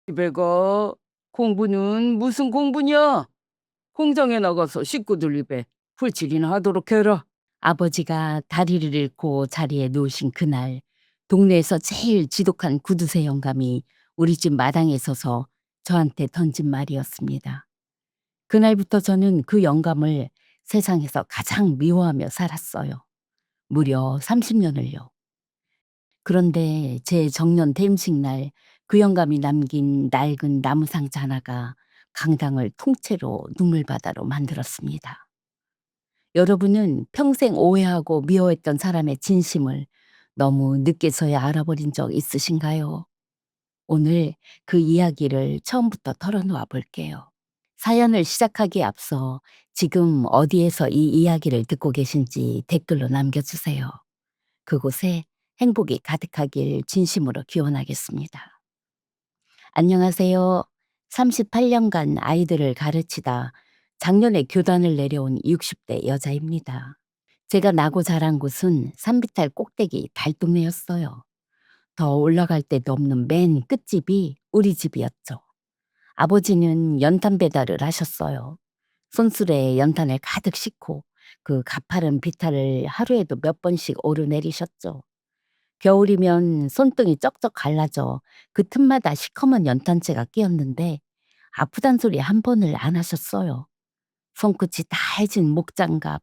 집에 가. 공부는 무슨 공부냐? 공장에 나가서 식구들 입에 풀칠이나 하도록 해라. 아버지가 다리를 잃고 자리에 누우신 그날, 동네에서 제일 지독한 구두쇠 영감이 우리 집 마당에 서서 저한테 던진 말이었습니다. 그날부터 저는 그 영감을 세상에서 가장 미워하며 살았어요. 무려 30년을요. 그런데 제 정년 퇴임식 날 그 영감이 남긴 낡은 나무 상자 하나가 강당을 통째로 눈물바다로 만들었습니다. 여러분은 평생 오해하고 미워했던 사람의 진심을 너무 늦게서야 알아버린 적 있으신가요? 오늘 그 이야기를 처음부터 털어놓아 볼게요. 사연을 시작하기에 앞서 지금 어디에서 이 이야기를 듣고 계신지 댓글로 남겨주세요. 그곳에 행복이 가득하길 진심으로 기원하겠습니다. 안녕하세요. 38년간 아이들을 가르치다 작년에 교단을 내려온 60대 여자입니다. 제가 나고 자란 곳은 산비탈 꼭대기 달동네였어요. 더 올라갈 데도 없는 맨 끝집이 우리 집이었죠. 아버지는 연탄 배달을 하셨어요. 손수레에 연탄을 가득 싣고 그 가파른 비탈을 하루에도 몇 번씩 오르내리셨죠. 겨울이면 손등이 쩍쩍 갈라져 그 틈마다 시커먼 연탄재가 끼었는데 아프단 소리 한 번을 안 하셨어요. 손끝이 다 해진 목장갑,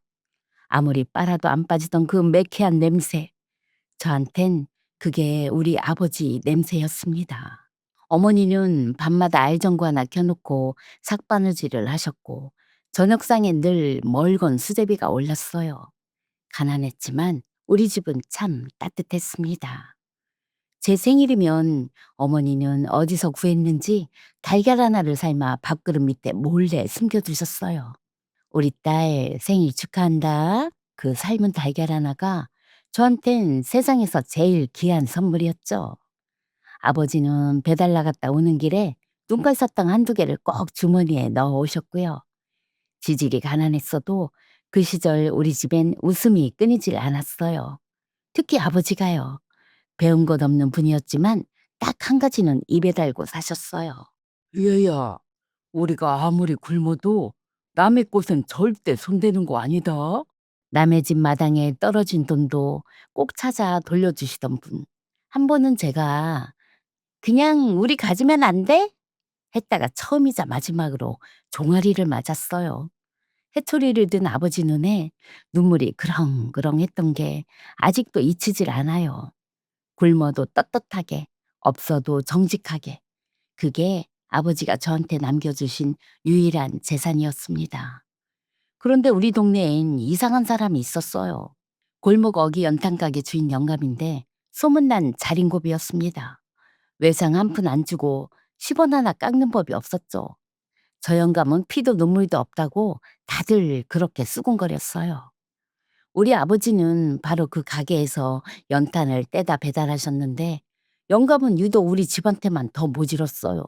아무리 빨아도 안 빠지던 그 매캐한 냄새. 저한텐 그게 우리 아버지 냄새였습니다. 어머니는 밤마다 알전구 하나 켜놓고 삭바느질을 하셨고 저녁상에 늘 멀건 수제비가 올랐어요. 가난했지만 우리 집은 참 따뜻했습니다. 제 생일이면 어머니는 어디서 구했는지 달걀 하나를 삶아 밥그릇 밑에 몰래 숨겨두셨어요. 우리 딸 생일 축하한다. 그 삶은 달걀 하나가 저한텐 세상에서 제일 귀한 선물이었죠. 아버지는 배달 나갔다 오는 길에 눈깔사탕 한두 개를 꼭 주머니에 넣어 오셨고요. 지질이 가난했어도 그 시절 우리 집엔 웃음이 끊이질 않았어요. 특히 아버지가요. 배운 것 없는 분이었지만 딱 한 가지는 입에 달고 사셨어요. 얘야, 우리가 아무리 굶어도 남의 꽃은 절대 손대는 거 아니다. 남의 집 마당에 떨어진 돈도 꼭 찾아 돌려주시던 분. 한 번은 제가 그냥 우리 가지면 안 돼? 했다가 처음이자 마지막으로 종아리를 맞았어요. 해초리를 든 아버지 눈에 눈물이 그렁그렁 했던 게 아직도 잊히질 않아요. 굶어도 떳떳하게, 없어도 정직하게. 그게 아버지가 저한테 남겨주신 유일한 재산이었습니다. 그런데 우리 동네엔 이상한 사람이 있었어요. 골목 어기 연탄가게 주인 영감인데 소문난 자린고비였습니다. 외상 한 푼 안 주고 10원 하나 깎는 법이 없었죠. 저 영감은 피도 눈물도 없다고 다들 그렇게 수군거렸어요. 우리 아버지는 바로 그 가게에서 연탄을 떼다 배달하셨는데 영감은 유독 우리 집한테만 더 모질었어요.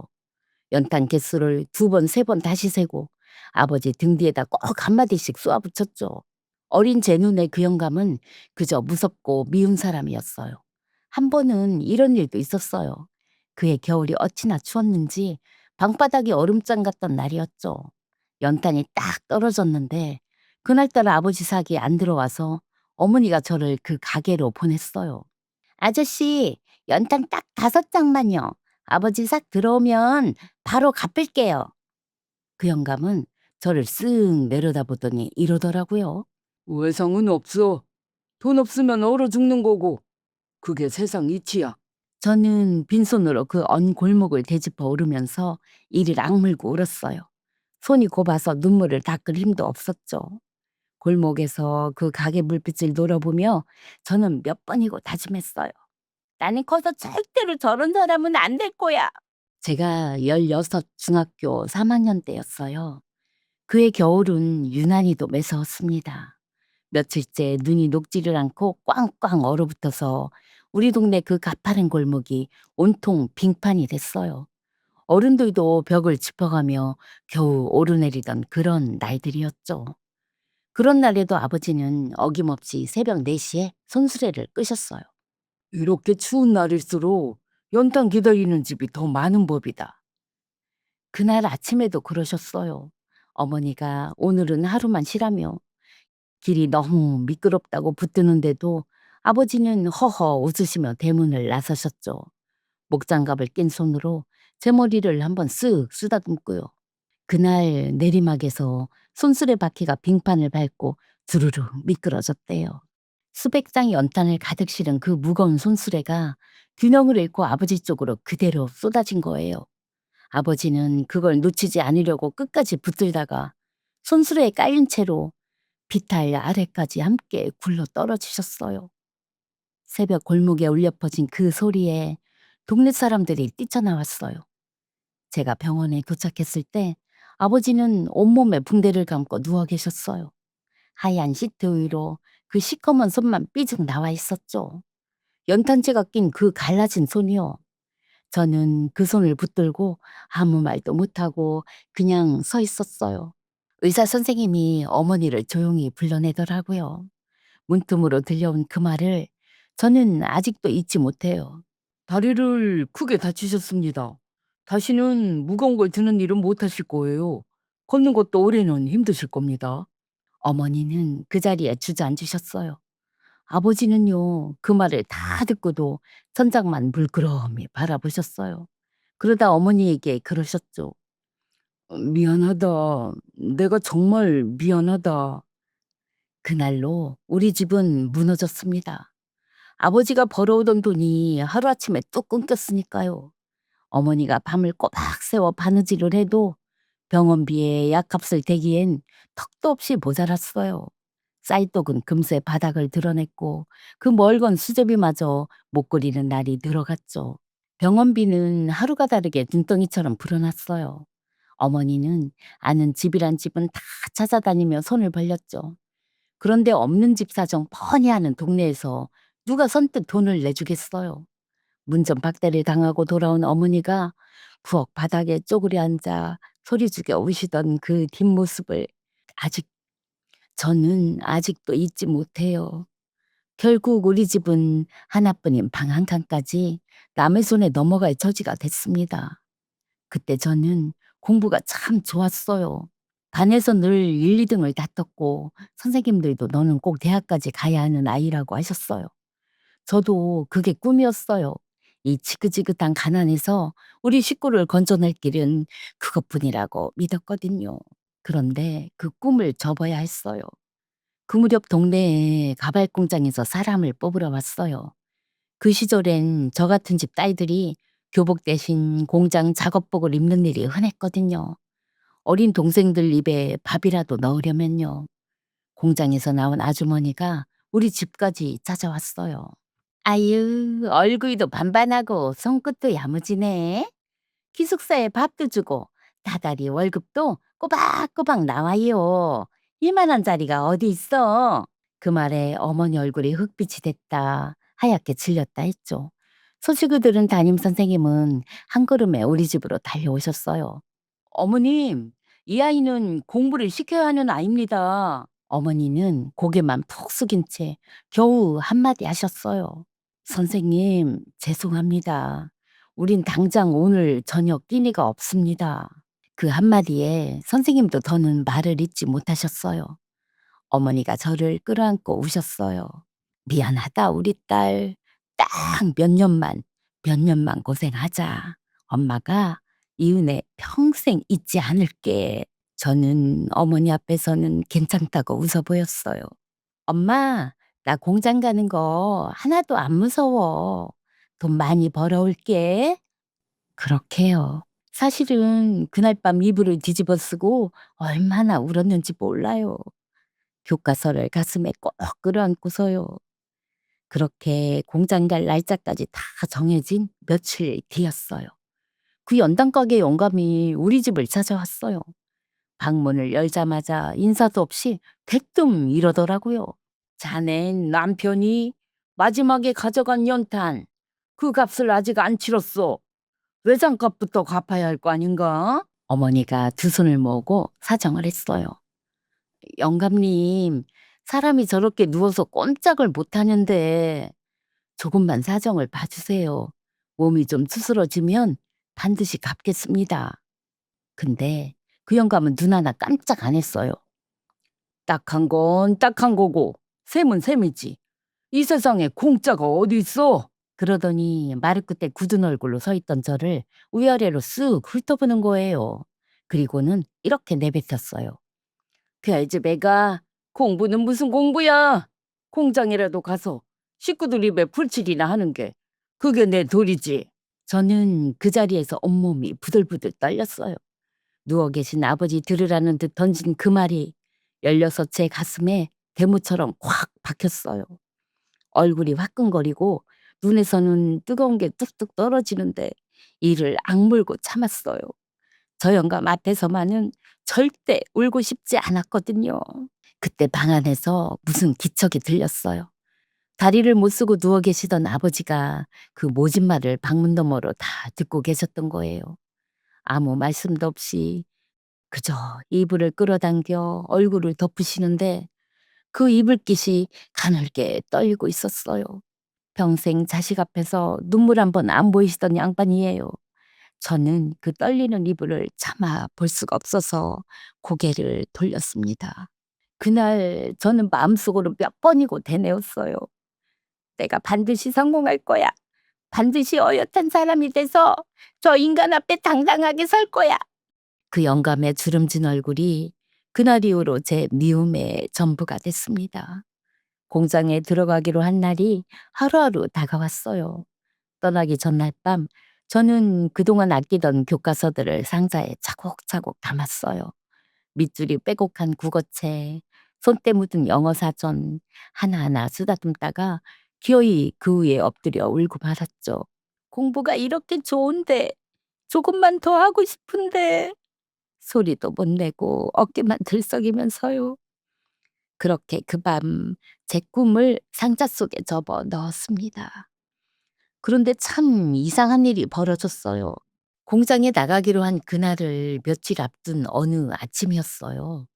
연탄 개수를 2번, 3번 다시 세고 아버지 등 뒤에다 꼭 한마디씩 쏘아붙였죠. 어린 제 눈에 그 영감은 그저 무섭고 미운 사람이었어요. 한 번은 이런 일도 있었어요. 그해 겨울이 어찌나 추웠는지 방바닥이 얼음장 같던 날이었죠. 연탄이 딱 떨어졌는데 그날따라 아버지 삭이 안 들어와서 어머니가 저를 그 가게로 보냈어요. 아저씨, 연탄 딱 5장만요. 아버지 삭 들어오면 바로 갚을게요. 그 영감은 저를 쓱 내려다보더니 이러더라고요. 외상은 없어. 돈 없으면 얼어 죽는 거고. 그게 세상 이치야. 저는 빈손으로 그 언 골목을 되짚어 오르면서 이를 악물고 울었어요. 손이 고봐서 눈물을 닦을 힘도 없었죠. 골목에서 그 가게 물빛을 노려보며 저는 몇 번이고 다짐했어요. 나는 커서 절대로 저런 사람은 안 될 거야. 제가 16 중학교 3학년 때였어요. 그해 겨울은 유난히도 매서웠습니다. 며칠째 눈이 녹지를 않고 꽝꽝 얼어붙어서 우리 동네 그 가파른 골목이 온통 빙판이 됐어요. 어른들도 벽을 짚어가며 겨우 오르내리던 그런 날들이었죠. 그런 날에도 아버지는 어김없이 새벽 4시에 손수레를 끄셨어요. 이렇게 추운 날일수록 연탄 기다리는 집이 더 많은 법이다. 그날 아침에도 그러셨어요. 어머니가 오늘은 하루만 쉬라며 길이 너무 미끄럽다고 붙드는데도 아버지는 허허 웃으시며 대문을 나서셨죠. 목장갑을 낀 손으로 제 머리를 한번 쓱 쓰다듬고요. 그날 내리막에서 손수레 바퀴가 빙판을 밟고 두루루 미끄러졌대요. 수백 장의 연탄을 가득 실은 그 무거운 손수레가 균형을 잃고 아버지 쪽으로 그대로 쏟아진 거예요. 아버지는 그걸 놓치지 않으려고 끝까지 붙들다가 손수레에 깔린 채로 비탈 아래까지 함께 굴러 떨어지셨어요. 새벽 골목에 울려 퍼진 그 소리에 동네 사람들이 뛰쳐나왔어요. 제가 병원에 도착했을 때 아버지는 온몸에 붕대를 감고 누워 계셨어요. 하얀 시트 위로 그 시커먼 손만 삐죽 나와 있었죠. 연탄재가 낀 그 갈라진 손이요. 저는 그 손을 붙들고 아무 말도 못하고 그냥 서 있었어요. 의사 선생님이 어머니를 조용히 불러내더라고요. 문틈으로 들려온 그 말을 저는 아직도 잊지 못해요. 다리를 크게 다치셨습니다. 다시는 무거운 걸 드는 일은 못 하실 거예요. 걷는 것도 올해는 힘드실 겁니다. 어머니는 그 자리에 주저앉으셨어요. 아버지는요, 그 말을 다 듣고도 천장만 물끄러미 바라보셨어요. 그러다 어머니에게 그러셨죠. 미안하다. 내가 정말 미안하다. 그날로 우리 집은 무너졌습니다. 아버지가 벌어오던 돈이 하루아침에 뚝 끊겼으니까요. 어머니가 밤을 꼬박 새워 바느질을 해도 병원비에 약값을 대기엔 턱도 없이 모자랐어요. 쌀떡은 금세 바닥을 드러냈고 그 멀건 수제비마저 못 끓이는 날이 늘어갔죠. 병원비는 하루가 다르게 눈덩이처럼 불어났어요. 어머니는 아는 집이란 집은 다 찾아다니며 손을 벌렸죠. 그런데 없는 집 사정 뻔히 아는 동네에서 누가 선뜻 돈을 내주겠어요. 문전박대를 당하고 돌아온 어머니가 부엌 바닥에 쪼그려 앉아 소리 죽여 우시던 그 뒷모습을 아직 저는 아직도 잊지 못해요. 결국 우리 집은 하나뿐인 방 한 칸까지 남의 손에 넘어갈 처지가 됐습니다. 그때 저는 공부가 참 좋았어요. 반에서 늘 1, 2등을 다퉜고 선생님들도 너는 꼭 대학까지 가야 하는 아이라고 하셨어요. 저도 그게 꿈이었어요. 이 지긋지긋한 가난에서 우리 식구를 건져낼 길은 그것뿐이라고 믿었거든요. 그런데 그 꿈을 접어야 했어요. 그 무렵 동네에 가발 공장에서 사람을 뽑으러 왔어요. 그 시절엔 저 같은 집 딸들이 교복 대신 공장 작업복을 입는 일이 흔했거든요. 어린 동생들 입에 밥이라도 넣으려면요. 공장에서 나온 아주머니가 우리 집까지 찾아왔어요. 아유, 얼굴도 반반하고 손끝도 야무지네. 기숙사에 밥도 주고 다달이 월급도 꼬박꼬박 나와요. 이만한 자리가 어디 있어? 그 말에 어머니 얼굴이 흑빛이 됐다. 하얗게 질렸다 했죠. 소식을 들은 담임 선생님은 한 걸음에 우리 집으로 달려오셨어요. 어머님, 이 아이는 공부를 시켜야 하는 아이입니다. 어머니는 고개만 푹 숙인 채 겨우 한마디 하셨어요. 선생님, 죄송합니다. 우린 당장 오늘 저녁 끼니가 없습니다. 그 한마디에 선생님도 더는 말을 잇지 못하셨어요. 어머니가 저를 끌어안고 우셨어요. 미안하다, 우리 딸. 딱 몇 년만 고생하자. 엄마가 이 은혜 평생 잊지 않을게. 저는 어머니 앞에서는 괜찮다고 웃어 보였어요. 엄마, 나 공장 가는 거 하나도 안 무서워. 돈 많이 벌어올게. 그렇게요. 사실은 그날 밤 이불을 뒤집어 쓰고 얼마나 울었는지 몰라요. 교과서를 가슴에 꼭 끌어안고서요. 그렇게 공장 갈 날짜까지 다 정해진 며칠 뒤였어요. 그 연탄 가게 영감이 우리 집을 찾아왔어요. 방문을 열자마자 인사도 없이 대뜸 이러더라고요. 자넨 남편이 마지막에 가져간 연탄, 그 값을 아직 안 치렀어. 외상값부터 갚아야 할 거 아닌가? 어머니가 두 손을 모으고 사정을 했어요. 영감님, 사람이 저렇게 누워서 꼼짝을 못 하는데 조금만 사정을 봐주세요. 몸이 좀 추스러지면 반드시 갚겠습니다. 근데 그 영감은 눈 하나 깜짝 안 했어요. 딱한 건 딱한 거고 셈은 셈이지. 이 세상에 공짜가 어디 있어? 그러더니 마루끝에 굳은 얼굴로 서 있던 저를 위아래로 쓱 훑어보는 거예요. 그리고는 이렇게 내뱉었어요. 그 알지배가 공부는 무슨 공부야? 공장이라도 가서 식구들 입에 풀칠이나 하는 게 그게 내 도리지. 저는 그 자리에서 온몸이 부들부들 떨렸어요. 누워 계신 아버지 들으라는 듯 던진 그 말이 열려서 제 가슴에 대무처럼 콱 박혔어요. 얼굴이 화끈거리고 눈에서는 뜨거운 게 뚝뚝 떨어지는데 이를 악물고 참았어요. 저 영감 앞에서만은 절대 울고 싶지 않았거든요. 그때 방 안에서 무슨 기척이 들렸어요. 다리를 못 쓰고 누워 계시던 아버지가 그 모진 말을 방문 너머로 다 듣고 계셨던 거예요. 아무 말씀도 없이 그저 이불을 끌어당겨 얼굴을 덮으시는데 그 이불깃이 가늘게 떨리고 있었어요. 평생 자식 앞에서 눈물 한 번 안 보이시던 양반이에요. 저는 그 떨리는 이불을 참아 볼 수가 없어서 고개를 돌렸습니다. 그날 저는 마음속으로 몇 번이고 되뇌었어요. 내가 반드시 성공할 거야. 반드시 어엿한 사람이 돼서 저 인간 앞에 당당하게 설 거야. 그 영감의 주름진 얼굴이 그날 이후로 제 미움의 전부가 됐습니다. 공장에 들어가기로 한 날이 하루하루 다가왔어요. 떠나기 전날 밤 저는 그동안 아끼던 교과서들을 상자에 차곡차곡 담았어요. 밑줄이 빼곡한 국어책, 손때 묻은 영어 사전 하나하나 쓰다듬다가 기어이 그 위에 엎드려 울고 말았죠. 공부가 이렇게 좋은데 조금만 더 하고 싶은데 소리도 못 내고 어깨만 들썩이면서요. 그렇게 그 밤 제 꿈을 상자 속에 접어 넣었습니다. 그런데 참 이상한 일이 벌어졌어요. 공장에 나가기로 한 그날을 며칠 앞둔 어느 아침이었어요.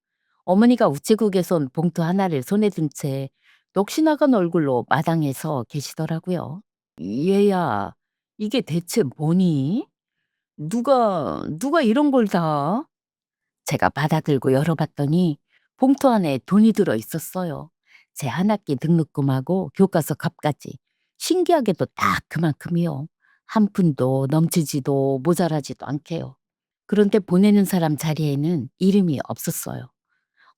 어머니가 우체국에서 온 봉투 하나를 손에 든 채 넋이 나간 얼굴로 마당에 서 계시더라고요. 얘야, 이게 대체 뭐니? 누가 이런 걸 다? 제가 받아들고 열어봤더니 봉투 안에 돈이 들어 있었어요. 제 한 학기 등록금하고 교과서 값까지. 신기하게도 딱 그만큼이요. 한 푼도 넘치지도 모자라지도 않게요. 그런데 보내는 사람 자리에는 이름이 없었어요.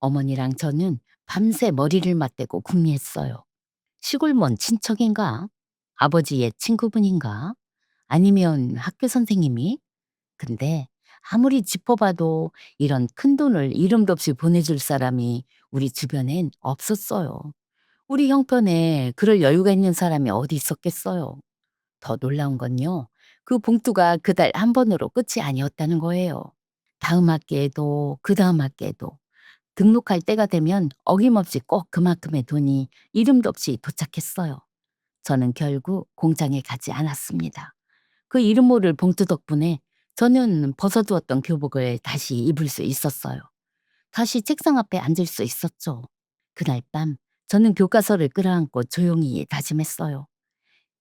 어머니랑 저는 밤새 머리를 맞대고 궁리했어요. 시골 먼 친척인가? 아버지의 친구분인가? 아니면 학교 선생님이? 근데 아무리 짚어봐도 이런 큰돈을 이름도 없이 보내줄 사람이 우리 주변엔 없었어요. 우리 형편에 그럴 여유가 있는 사람이 어디 있었겠어요. 더 놀라운 건요. 그 봉투가 그달 한 번으로 끝이 아니었다는 거예요. 다음 학기에도 그다음 학기에도 등록할 때가 되면 어김없이 꼭 그만큼의 돈이 이름도 없이 도착했어요. 저는 결국 공장에 가지 않았습니다. 그 이름 모를 봉투 덕분에 저는 벗어두었던 교복을 다시 입을 수 있었어요. 다시 책상 앞에 앉을 수 있었죠. 그날 밤 저는 교과서를 끌어안고 조용히 다짐했어요.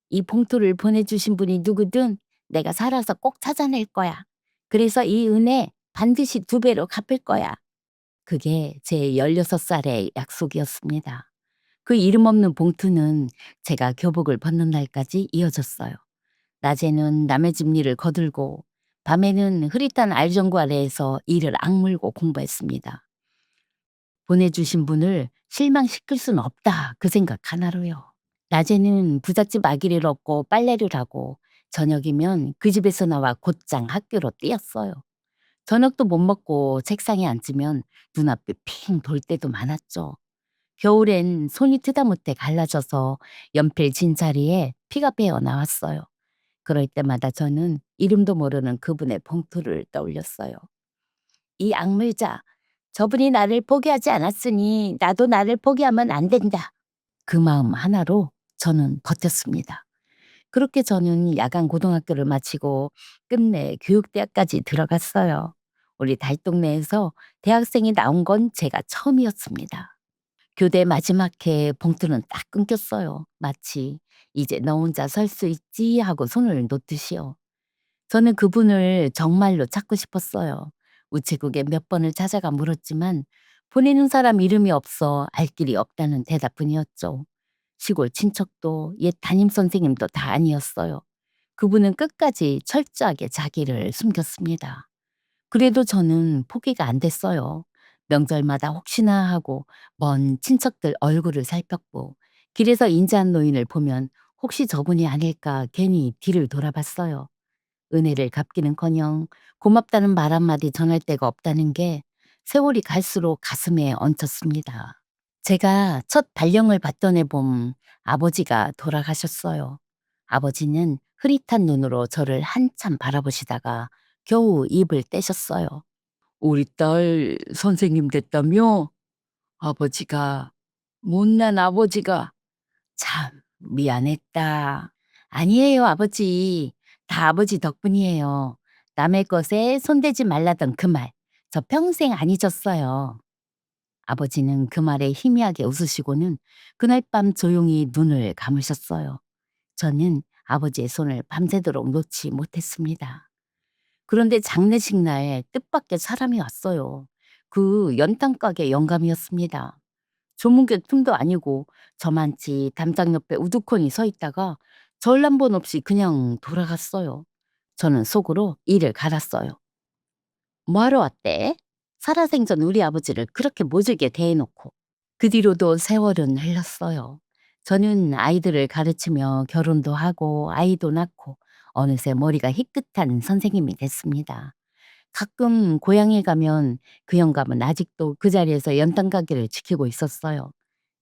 이 봉투를 보내주신 분이 누구든 내가 살아서 꼭 찾아낼 거야. 그래서 이 은혜 반드시 2배로 갚을 거야. 그게 제 16살의 약속이었습니다. 그 이름 없는 봉투는 제가 교복을 벗는 날까지 이어졌어요. 낮에는 남의 집 일을 거들고 밤에는 흐릿한 알전구 아래에서 이를 악물고 공부했습니다. 보내주신 분을 실망시킬 순 없다 그 생각 하나로요. 낮에는 부잣집 아기를 업고 빨래를 하고 저녁이면 그 집에서 나와 곧장 학교로 뛰었어요. 저녁도 못 먹고 책상에 앉으면 눈앞이 핑 돌 때도 많았죠. 겨울엔 손이 트다 못해 갈라져서 연필 진 자리에 피가 배어 나왔어요. 그럴 때마다 저는 이름도 모르는 그분의 봉투를 떠올렸어요. 이 악물자, 저분이 나를 포기하지 않았으니 나도 나를 포기하면 안 된다. 그 마음 하나로 저는 버텼습니다. 그렇게 저는 야간 고등학교를 마치고 끝내 교육대학까지 들어갔어요. 우리 달동네에서 대학생이 나온 건 제가 처음이었습니다. 교대 마지막 해 봉투는 딱 끊겼어요. 마치 이제 너 혼자 설 수 있지 하고 손을 놓듯이요. 저는 그분을 정말로 찾고 싶었어요. 우체국에 몇 번을 찾아가 물었지만 보내는 사람 이름이 없어 알 길이 없다는 대답뿐이었죠. 시골 친척도 옛 담임 선생님도 다 아니었어요. 그분은 끝까지 철저하게 자기를 숨겼습니다. 그래도 저는 포기가 안 됐어요. 명절마다 혹시나 하고 먼 친척들 얼굴을 살폈고 길에서 인자한 노인을 보면 혹시 저분이 아닐까 괜히 뒤를 돌아봤어요. 은혜를 갚기는커녕 고맙다는 말 한마디 전할 데가 없다는 게 세월이 갈수록 가슴에 얹혔습니다. 제가 첫 발령을 받던 해봄 아버지가 돌아가셨어요. 아버지는 흐릿한 눈으로 저를 한참 바라보시다가 겨우 입을 떼셨어요. 우리 딸 선생님 됐다며? 아버지가, 못난 아버지가. 참 미안했다. 아니에요, 아버지. 다 아버지 덕분이에요. 남의 것에 손대지 말라던 그 말, 저 평생 안 잊었어요. 아버지는 그 말에 희미하게 웃으시고는 그날 밤 조용히 눈을 감으셨어요. 저는 아버지의 손을 밤새도록 놓지 못했습니다. 그런데 장례식 날 뜻밖의 사람이 왔어요. 그 연탄 가게 영감이었습니다. 조문객 틈도 아니고 저만치 담장 옆에 우두커니 서 있다가 전람본 없이 그냥 돌아갔어요. 저는 속으로 이를 갈았어요. 뭐하러 왔대? 살아생전 우리 아버지를 그렇게 모질게 대해놓고. 그 뒤로도 세월은 흘렀어요. 저는 아이들을 가르치며 결혼도 하고 아이도 낳고 어느새 머리가 희끗한 선생님이 됐습니다. 가끔 고향에 가면 그 영감은 아직도 그 자리에서 연탄 가게를 지키고 있었어요.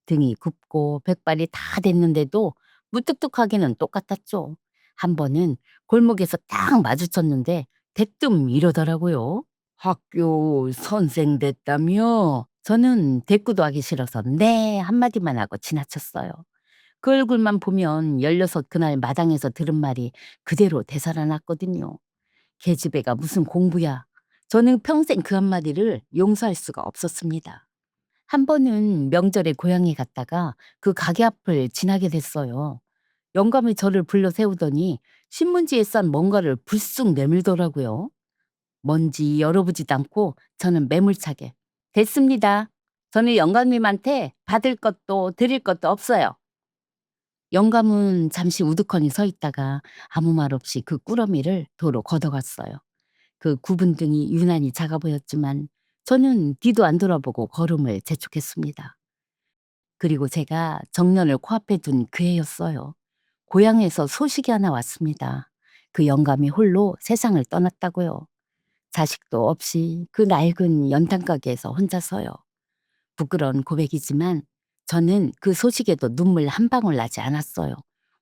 등이 굽고 백발이 다 됐는데도 무뚝뚝하기는 똑같았죠. 한 번은 골목에서 딱 마주쳤는데 대뜸 이러더라고요. 학교 선생 됐다며? 저는 대꾸도 하기 싫어서 네 한마디만 하고 지나쳤어요. 그 얼굴만 보면 16 그날 마당에서 들은 말이 그대로 되살아났거든요. 계집애가 무슨 공부야. 저는 평생 그 한마디를 용서할 수가 없었습니다. 한 번은 명절에 고향에 갔다가 그 가게 앞을 지나게 됐어요. 영감이 저를 불러 세우더니 신문지에 싼 뭔가를 불쑥 내밀더라고요. 뭔지 열어보지도 않고 저는 매몰차게 됐습니다. 저는 영감님한테 받을 것도 드릴 것도 없어요. 영감은 잠시 우두커니 서 있다가 아무 말 없이 그 꾸러미를 도로 걷어갔어요. 그 굽은 등이 유난히 작아 보였지만 저는 뒤도 안 돌아보고 걸음을 재촉했습니다. 그리고 제가 정년을 코앞에 둔 그 해였어요. 고향에서 소식이 하나 왔습니다. 그 영감이 홀로 세상을 떠났다고요. 자식도 없이 그 낡은 연탄 가게에서 혼자서요. 부끄러운 고백이지만 저는 그 소식에도 눈물 한 방울 나지 않았어요.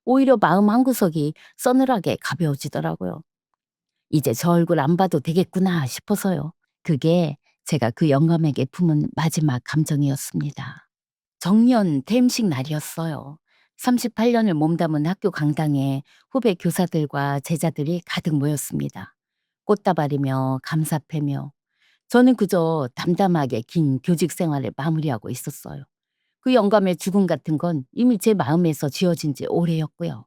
오히려 마음 한구석이 서늘하게 가벼워지더라고요. 이제 저 얼굴 안 봐도 되겠구나 싶어서요. 그게 제가 그 영감에게 품은 마지막 감정이었습니다. 정년 퇴임식 날이었어요. 38년을 몸담은 학교 강당에 후배 교사들과 제자들이 가득 모였습니다. 꽃다발이며 감사패며 저는 그저 담담하게 긴 교직 생활을 마무리하고 있었어요. 그 영감의 죽음 같은 건 이미 제 마음에서 지워진 지 오래였고요.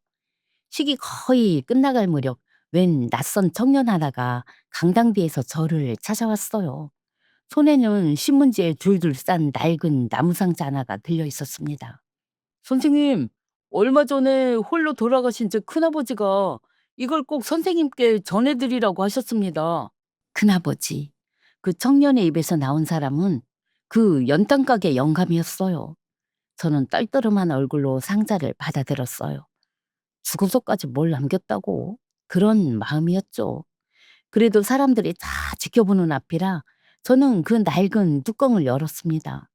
식이 거의 끝나갈 무렵 웬 낯선 청년 하나가 강당 뒤에서 저를 찾아왔어요. 손에는 신문지에 둘둘 싼 낡은 나무 상자 하나가 들려 있었습니다. 선생님, 얼마 전에 홀로 돌아가신 제 큰아버지가 이걸 꼭 선생님께 전해드리라고 하셨습니다. 큰아버지. 그 청년의 입에서 나온 사람은 그 연탄 가게 영감이었어요. 저는 떨떠름한 얼굴로 상자를 받아들었어요. 죽어서까지 뭘 남겼다고. 그런 마음이었죠. 그래도 사람들이 다 지켜보는 앞이라 저는 그 낡은 뚜껑을 열었습니다.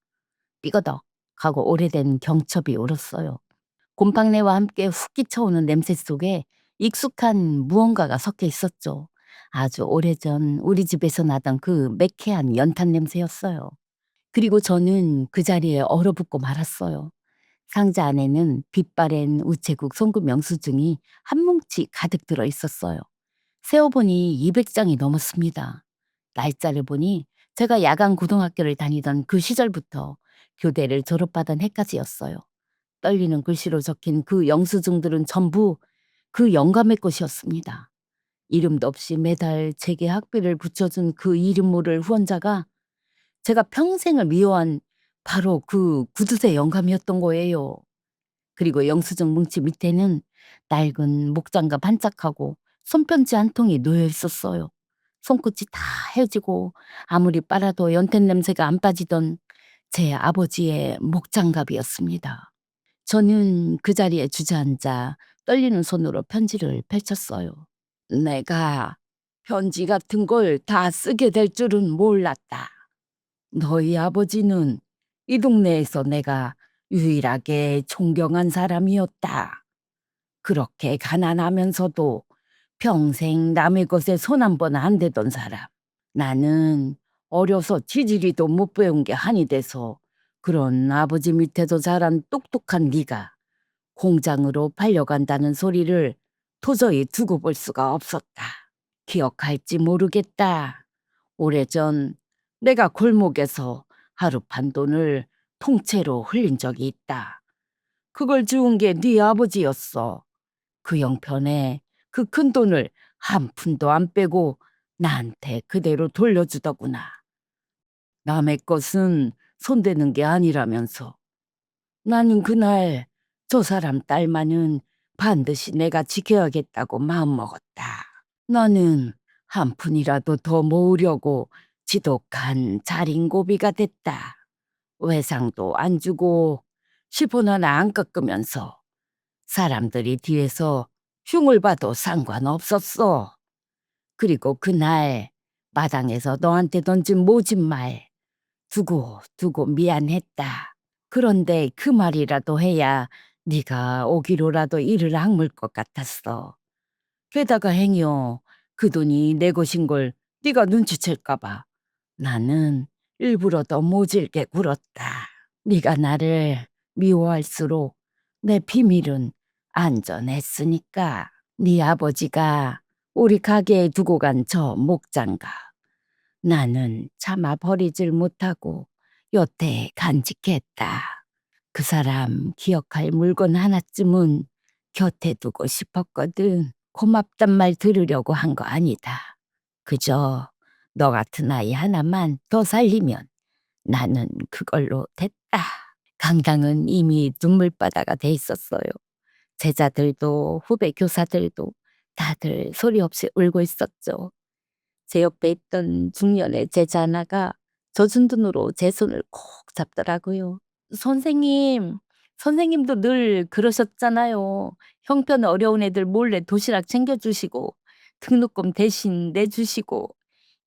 삐거덕 하고 오래된 경첩이 울었어요. 곰팡내와 함께 훅 끼쳐오는 냄새 속에 익숙한 무언가가 섞여 있었죠. 아주 오래전 우리 집에서 나던 그 매캐한 연탄 냄새였어요. 그리고 저는 그 자리에 얼어붙고 말았어요. 상자 안에는 빛바랜 우체국 송금 영수증이 한 뭉치 가득 들어 있었어요. 세어보니 200장이 넘었습니다. 날짜를 보니 제가 야간 고등학교를 다니던 그 시절부터 교대를 졸업하던 해까지였어요. 떨리는 글씨로 적힌 그 영수증들은 전부 그 영감의 것이었습니다. 이름도 없이 매달 제게 학비를 붙여준 그 이름 모를 후원자가 제가 평생을 미워한 바로 그 구두쇠 영감이었던 거예요. 그리고 영수증 뭉치 밑에는 낡은 목장갑 한 짝하고 손편지 한 통이 놓여 있었어요. 손끝이 다 헤어지고 아무리 빨아도 연탄 냄새가 안 빠지던 제 아버지의 목장갑이었습니다. 저는 그 자리에 주저앉아 떨리는 손으로 편지를 펼쳤어요. 내가 편지 같은 걸 다 쓰게 될 줄은 몰랐다. 너희 아버지는 이 동네에서 내가 유일하게 존경한 사람이었다. 그렇게 가난하면서도 평생 남의 것에 손 한 번 안 대던 사람. 나는 어려서 지지리도 못 배운 게 한이 돼서 그런 아버지 밑에서 자란 똑똑한 네가 공장으로 팔려간다는 소리를 도저히 두고 볼 수가 없었다. 기억할지 모르겠다. 오래전 내가 골목에서 하루 판 돈을 통째로 흘린 적이 있다. 그걸 주운 게 네 아버지였어. 그 형편에 그 큰 돈을 한 푼도 안 빼고 나한테 그대로 돌려주더구나. 남의 것은 손대는 게 아니라면서. 나는 그날 저 사람 딸만은 반드시 내가 지켜야겠다고 마음먹었다. 나는 한 푼이라도 더 모으려고 지독한 자린고비가 됐다. 외상도 안 주고 10원 하나 안 깎으면서 사람들이 뒤에서 흉을 봐도 상관없었어. 그리고 그날 마당에서 너한테 던진 모진 말 두고 두고 미안했다. 그런데 그 말이라도 해야 네가 오기로라도 이를 악물 것 같았어. 게다가 행여 그 돈이 내 것인 걸 네가 눈치챌까 봐 나는 일부러 더 모질게 굴었다. 네가 나를 미워할수록 내 비밀은 안전했으니까. 네 아버지가 우리 가게에 두고 간 저 목장갑. 나는 차마 버리질 못하고 여태 간직했다. 그 사람 기억할 물건 하나쯤은 곁에 두고 싶었거든. 고맙단 말 들으려고 한 거 아니다. 그저 너 같은 아이 하나만 더 살리면 나는 그걸로 됐다. 강당은 이미 눈물바다가 돼 있었어요. 제자들도 후배 교사들도 다들 소리 없이 울고 있었죠. 제 옆에 있던 중년의 제자 하나가 젖은 눈으로 제 손을 콕 잡더라고요. 선생님, 선생님도 늘 그러셨잖아요. 형편 어려운 애들 몰래 도시락 챙겨주시고 등록금 대신 내주시고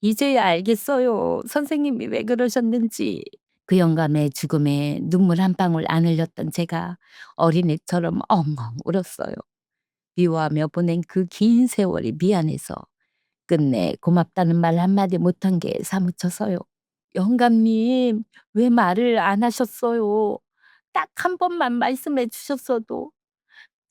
이제야 알겠어요. 선생님이 왜 그러셨는지. 그 영감의 죽음에 눈물 한 방울 안 흘렸던 제가 어린애처럼 엉엉 울었어요. 미워하며 보낸 그 긴 세월이 미안해서 끝내 고맙다는 말 한마디 못한 게 사무쳐서요. 영감님, 왜 말을 안 하셨어요? 딱 한 번만 말씀해 주셨어도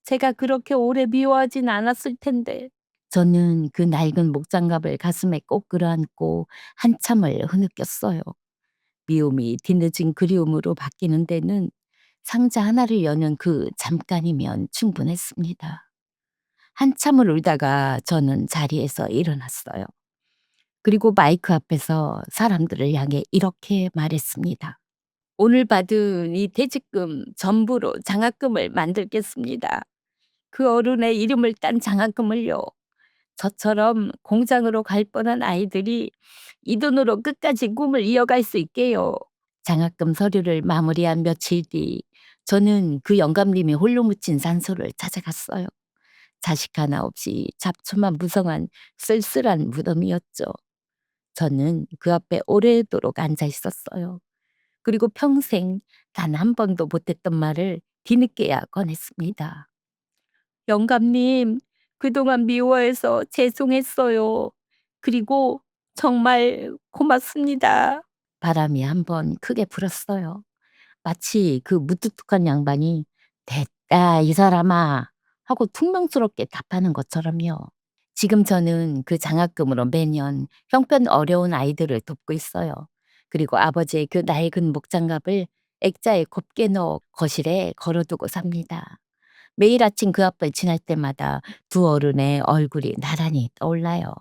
제가 그렇게 오래 미워하진 않았을 텐데. 저는 그 낡은 목장갑을 가슴에 꼭 끌어안고 한참을 흐느꼈어요. 미움이 뒤늦은 그리움으로 바뀌는 데는 상자 하나를 여는 그 잠깐이면 충분했습니다. 한참을 울다가 저는 자리에서 일어났어요. 그리고 마이크 앞에서 사람들을 향해 이렇게 말했습니다. 오늘 받은 이 퇴직금 전부로 장학금을 만들겠습니다. 그 어른의 이름을 딴 장학금을요. 저처럼 공장으로 갈 뻔한 아이들이 이 돈으로 끝까지 꿈을 이어갈 수 있게요. 장학금 서류를 마무리한 며칠 뒤 저는 그 영감님이 홀로 묻힌 산소를 찾아갔어요. 자식 하나 없이 잡초만 무성한 쓸쓸한 무덤이었죠. 저는 그 앞에 오래도록 앉아 있었어요. 그리고 평생 단 한 번도 못했던 말을 뒤늦게야 꺼냈습니다. 영감님, 그동안 미워해서 죄송했어요. 그리고 정말 고맙습니다. 바람이 한번 크게 불었어요. 마치 그 무뚝뚝한 양반이 됐다 이 사람아 하고 퉁명스럽게 답하는 것처럼요. 지금 저는 그 장학금으로 매년 형편 어려운 아이들을 돕고 있어요. 그리고 아버지의 그 낡은 목장갑을 액자에 곱게 넣어 거실에 걸어두고 삽니다. 매일 아침 그 앞을 지날 때마다 두 어른의 얼굴이 나란히 떠올라요.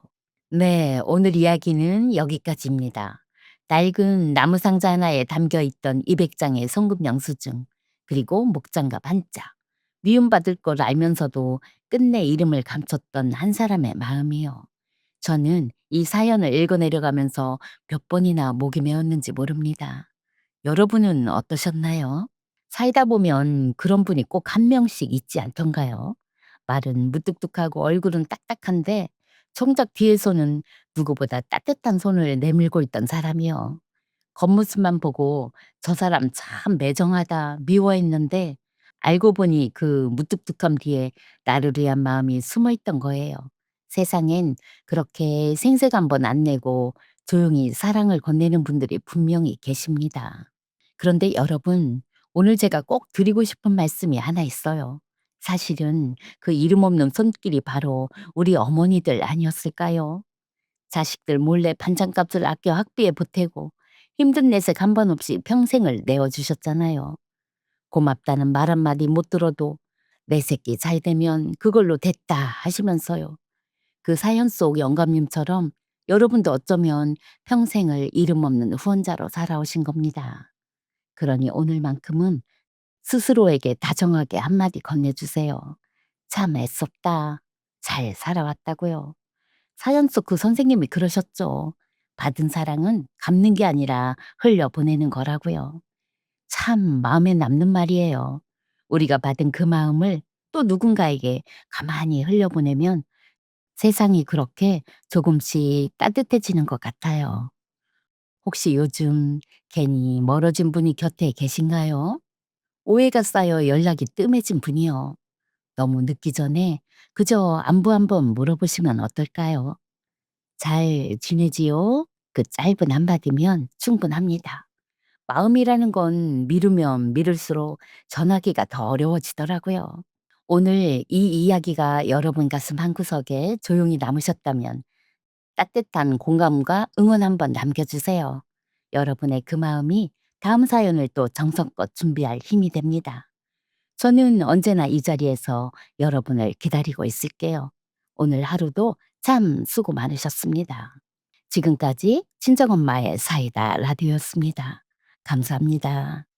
네, 오늘 이야기는 여기까지입니다. 낡은 나무 상자 하나에 담겨 있던 200장의 송금 영수증, 그리고 목장갑 한 짝. 미움받을 걸 알면서도 끝내 이름을 감췄던 한 사람의 마음이요. 저는 이 사연을 읽어내려가면서 몇 번이나 목이 메었는지 모릅니다. 여러분은 어떠셨나요? 살다 보면 그런 분이 꼭 한 명씩 있지 않던가요? 말은 무뚝뚝하고 얼굴은 딱딱한데 정작 뒤에서는 누구보다 따뜻한 손을 내밀고 있던 사람이요. 겉모습만 보고 저 사람 참 매정하다 미워했는데 알고 보니 그 무뚝뚝함 뒤에 나를 위한 마음이 숨어 있던 거예요. 세상엔 그렇게 생색 한번 안 내고 조용히 사랑을 건네는 분들이 분명히 계십니다. 그런데 여러분, 오늘 제가 꼭 드리고 싶은 말씀이 하나 있어요. 사실은 그 이름 없는 손길이 바로 우리 어머니들 아니었을까요? 자식들 몰래 반찬값을 아껴 학비에 보태고 힘든 내색 한 번 없이 평생을 내어주셨잖아요. 고맙다는 말 한마디 못 들어도 내 새끼 잘 되면 그걸로 됐다 하시면서요. 그 사연 속 영감님처럼 여러분도 어쩌면 평생을 이름 없는 후원자로 살아오신 겁니다. 그러니 오늘만큼은 스스로에게 다정하게 한마디 건네주세요. 참 애썼다. 잘 살아왔다고요. 사연 속 그 선생님이 그러셨죠. 받은 사랑은 갚는 게 아니라 흘려보내는 거라고요. 참 마음에 남는 말이에요. 우리가 받은 그 마음을 또 누군가에게 가만히 흘려보내면 세상이 그렇게 조금씩 따뜻해지는 것 같아요. 혹시 요즘 괜히 멀어진 분이 곁에 계신가요? 오해가 쌓여 연락이 뜸해진 분이요. 너무 늦기 전에 그저 안부 한번 물어보시면 어떨까요? 잘 지내지요? 그 짧은 한마디면 충분합니다. 마음이라는 건 미루면 미룰수록 전하기가 더 어려워지더라고요. 오늘 이 이야기가 여러분 가슴 한구석에 조용히 남으셨다면 따뜻한 공감과 응원 한번 남겨주세요. 여러분의 그 마음이 다음 사연을 또 정성껏 준비할 힘이 됩니다. 저는 언제나 이 자리에서 여러분을 기다리고 있을게요. 오늘 하루도 참 수고 많으셨습니다. 지금까지 친정엄마의 사이다 라디오였습니다. 감사합니다.